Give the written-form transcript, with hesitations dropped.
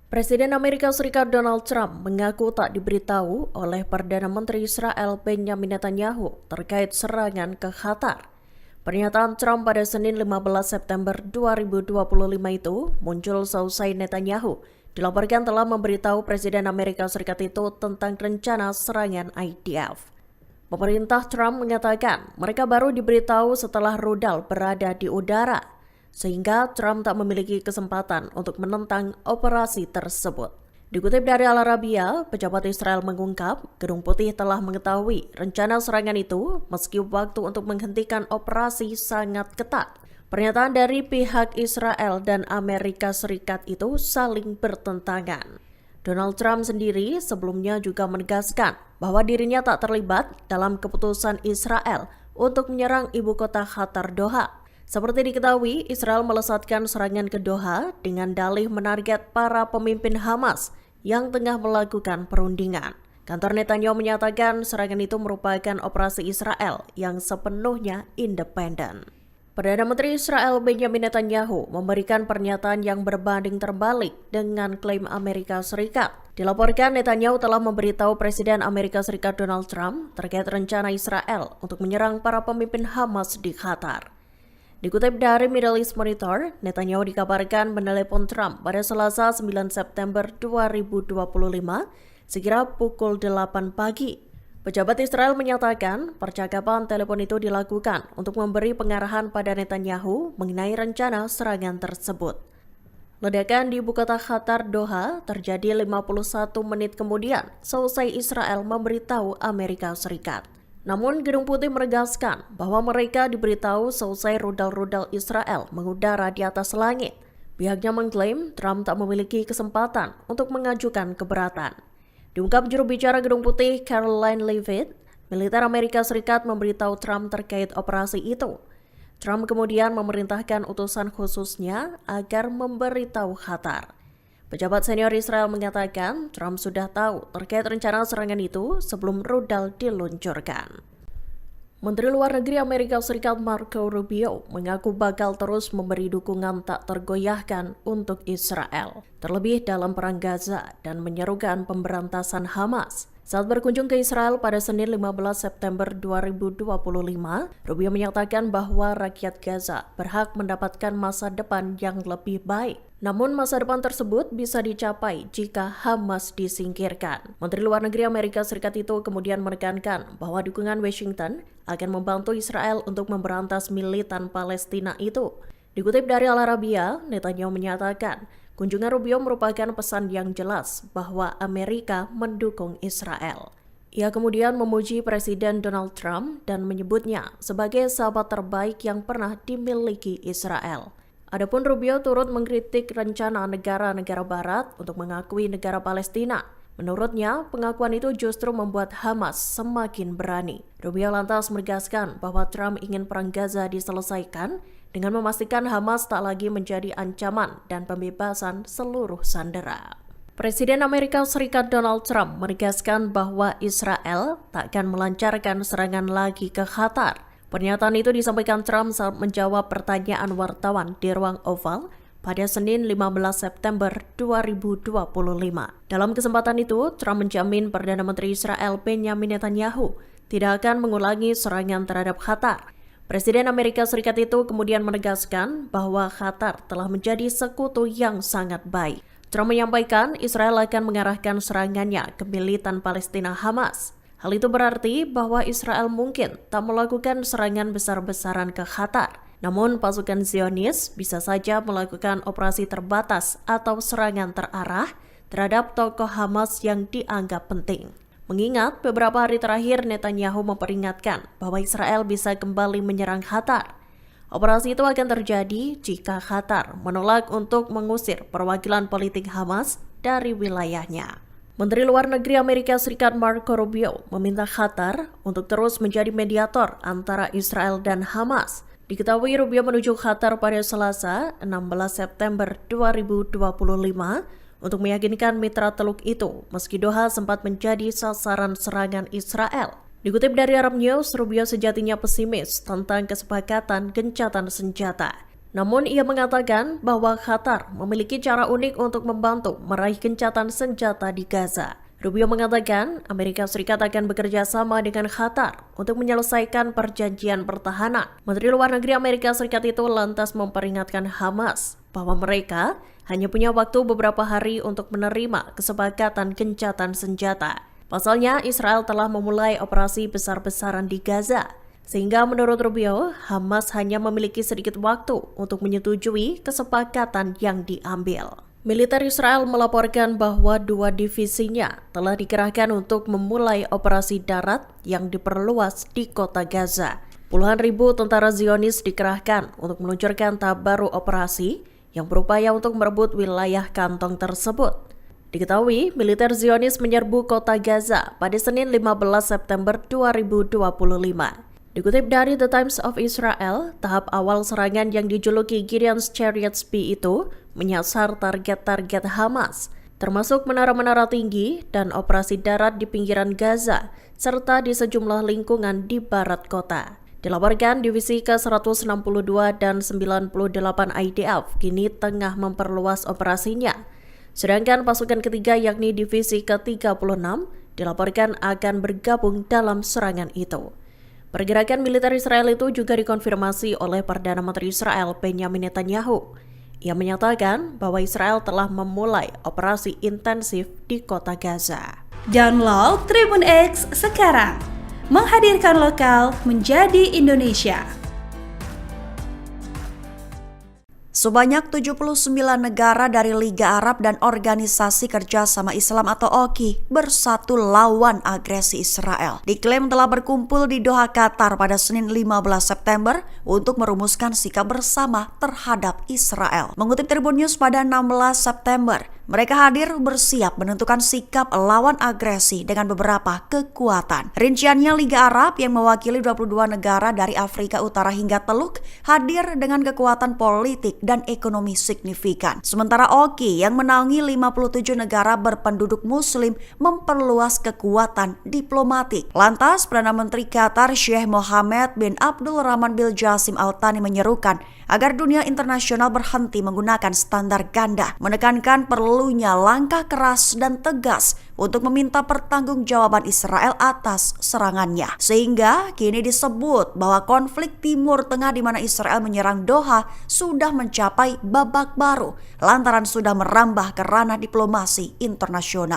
Presiden Amerika Serikat Donald Trump mengaku tak diberitahu oleh Perdana Menteri Israel Benjamin Netanyahu terkait serangan ke Qatar. Pernyataan Trump pada Senin 15 September 2025 itu muncul seusai Netanyahu dilaporkan telah memberitahu Presiden Amerika Serikat itu tentang rencana serangan IDF. Pemerintah Trump mengatakan mereka baru diberitahu setelah rudal berada di udara, sehingga Trump tak memiliki kesempatan untuk menentang operasi tersebut. Dikutip dari Al Arabiya, pejabat Israel mengungkap Gedung Putih telah mengetahui rencana serangan itu meski waktu untuk menghentikan operasi sangat ketat. Pernyataan dari pihak Israel dan Amerika Serikat itu saling bertentangan. Donald Trump sendiri sebelumnya juga menegaskan bahwa dirinya tak terlibat dalam keputusan Israel untuk menyerang ibu kota Qatar, Doha. Seperti diketahui, Israel melesatkan serangan ke Doha dengan dalih menarget para pemimpin Hamas yang tengah melakukan perundingan. Kantor Netanyahu menyatakan serangan itu merupakan operasi Israel yang sepenuhnya independen. Perdana Menteri Israel Benjamin Netanyahu memberikan pernyataan yang berbanding terbalik dengan klaim Amerika Serikat. Dilaporkan Netanyahu telah memberitahu Presiden Amerika Serikat Donald Trump terkait rencana Israel untuk menyerang para pemimpin Hamas di Qatar. Dikutip dari Middle East Monitor, Netanyahu dikabarkan menelepon Trump pada Selasa 9 September 2025 sekira pukul 8 pagi. Pejabat Israel menyatakan percakapan telepon itu dilakukan untuk memberi pengarahan pada Netanyahu mengenai rencana serangan tersebut. Ledakan di ibu kota Qatar, Doha, terjadi 51 menit kemudian seusai Israel memberitahu Amerika Serikat. Namun Gedung Putih menegaskan bahwa mereka diberitahu seusai rudal-rudal Israel mengudara di atas langit. Pihaknya mengklaim Trump tak memiliki kesempatan untuk mengajukan keberatan. Diungkap juru bicara Gedung Putih Karoline Leavitt, militer Amerika Serikat memberitahu Trump terkait operasi itu. Trump kemudian memerintahkan utusan khususnya agar memberitahu Qatar. Pejabat senior Israel mengatakan Trump sudah tahu terkait rencana serangan itu sebelum rudal diluncurkan. Menteri Luar Negeri Amerika Serikat Marco Rubio mengaku bakal terus memberi dukungan tak tergoyahkan untuk Israel, terlebih dalam perang Gaza dan menyerukan pemberantasan Hamas. Saat berkunjung ke Israel pada Senin 15 September 2025, Rubio menyatakan bahwa rakyat Gaza berhak mendapatkan masa depan yang lebih baik. Namun masa depan tersebut bisa dicapai jika Hamas disingkirkan. Menteri Luar Negeri Amerika Serikat itu kemudian menekankan bahwa dukungan Washington akan membantu Israel untuk memberantas militan Palestina itu. Dikutip dari Al Arabiya, Netanyahu menyatakan kunjungan Rubio merupakan pesan yang jelas bahwa Amerika mendukung Israel. Ia kemudian memuji Presiden Donald Trump dan menyebutnya sebagai sahabat terbaik yang pernah dimiliki Israel. Adapun Rubio turut mengkritik rencana negara-negara barat untuk mengakui negara Palestina. Menurutnya, pengakuan itu justru membuat Hamas semakin berani. Rubio lantas menegaskan bahwa Trump ingin perang Gaza diselesaikan dengan memastikan Hamas tak lagi menjadi ancaman dan pembebasan seluruh sandera. Presiden Amerika Serikat Donald Trump menegaskan bahwa Israel tak akan melancarkan serangan lagi ke Qatar. Pernyataan itu disampaikan Trump saat menjawab pertanyaan wartawan di ruang Oval pada Senin 15 September 2025. Dalam kesempatan itu, Trump menjamin Perdana Menteri Israel Benjamin Netanyahu tidak akan mengulangi serangan terhadap Qatar. Presiden Amerika Serikat itu kemudian menegaskan bahwa Qatar telah menjadi sekutu yang sangat baik. Trump menyampaikan Israel akan mengarahkan serangannya ke militan Palestina Hamas. Hal itu berarti bahwa Israel mungkin tak melakukan serangan besar-besaran ke Qatar. Namun pasukan Zionis bisa saja melakukan operasi terbatas atau serangan terarah terhadap tokoh Hamas yang dianggap penting. Mengingat beberapa hari terakhir Netanyahu memperingatkan bahwa Israel bisa kembali menyerang Qatar. Operasi itu akan terjadi jika Qatar menolak untuk mengusir perwakilan politik Hamas dari wilayahnya. Menteri Luar Negeri Amerika Serikat Marco Rubio meminta Qatar untuk terus menjadi mediator antara Israel dan Hamas. Diketahui Rubio menuju Qatar pada Selasa 16 September 2025 untuk meyakinkan mitra Teluk itu meski Doha sempat menjadi sasaran serangan Israel. Dikutip dari Arab News, Rubio sejatinya pesimis tentang kesepakatan gencatan senjata. Namun ia mengatakan bahwa Qatar memiliki cara unik untuk membantu meraih gencatan senjata di Gaza. Rubio mengatakan Amerika Serikat akan bekerja sama dengan Qatar untuk menyelesaikan perjanjian pertahanan. Menteri Luar Negeri Amerika Serikat itu lantas memperingatkan Hamas bahwa mereka hanya punya waktu beberapa hari untuk menerima kesepakatan gencatan senjata. Pasalnya, Israel telah memulai operasi besar-besaran di Gaza, sehingga menurut Rubio, Hamas hanya memiliki sedikit waktu untuk menyetujui kesepakatan yang diambil. Militer Israel melaporkan bahwa 2 divisinya telah dikerahkan untuk memulai operasi darat yang diperluas di kota Gaza. Puluhan ribu tentara Zionis dikerahkan untuk meluncurkan tahap baru operasi yang berupaya untuk merebut wilayah kantong tersebut. Diketahui, militer Zionis menyerbu kota Gaza pada Senin 15 September 2025. Dikutip dari The Times of Israel, tahap awal serangan yang dijuluki Gideon's Chariots B itu menyasar target-target Hamas, termasuk menara-menara tinggi dan operasi darat di pinggiran Gaza, serta di sejumlah lingkungan di barat kota. Dilaporkan divisi ke-162 dan 98 IDF kini tengah memperluas operasinya. Sedangkan pasukan ketiga yakni divisi ke-36 dilaporkan akan bergabung dalam serangan itu. Pergerakan militer Israel itu juga dikonfirmasi oleh Perdana Menteri Israel Benjamin Netanyahu. Ia menyatakan bahwa Israel telah memulai operasi intensif di kota Gaza. Download Tribun X sekarang, menghadirkan lokal menjadi Indonesia. Sebanyak 79 negara dari Liga Arab dan Organisasi Kerjasama Islam atau OKI bersatu lawan agresi Israel. Diklaim telah berkumpul di Doha, Qatar pada Senin 15 September untuk merumuskan sikap bersama terhadap Israel. Mengutip Tribun News pada 16 September, mereka hadir bersiap menentukan sikap lawan agresi dengan beberapa kekuatan. Rinciannya, Liga Arab yang mewakili 22 negara dari Afrika Utara hingga Teluk hadir dengan kekuatan politik dan ekonomi signifikan. Sementara OKI yang menaungi 57 negara berpenduduk muslim memperluas kekuatan diplomatik. Lantas, Perdana Menteri Qatar Sheikh Mohammed bin Abdul Rahman bin Jassim Al Thani menyerukan agar dunia internasional berhenti menggunakan standar ganda, menekankan perlunya langkah keras dan tegas untuk meminta pertanggungjawaban Israel atas serangannya. Sehingga kini disebut bahwa konflik Timur Tengah di mana Israel menyerang Doha sudah mencapai babak baru lantaran sudah merambah ke ranah diplomasi internasional.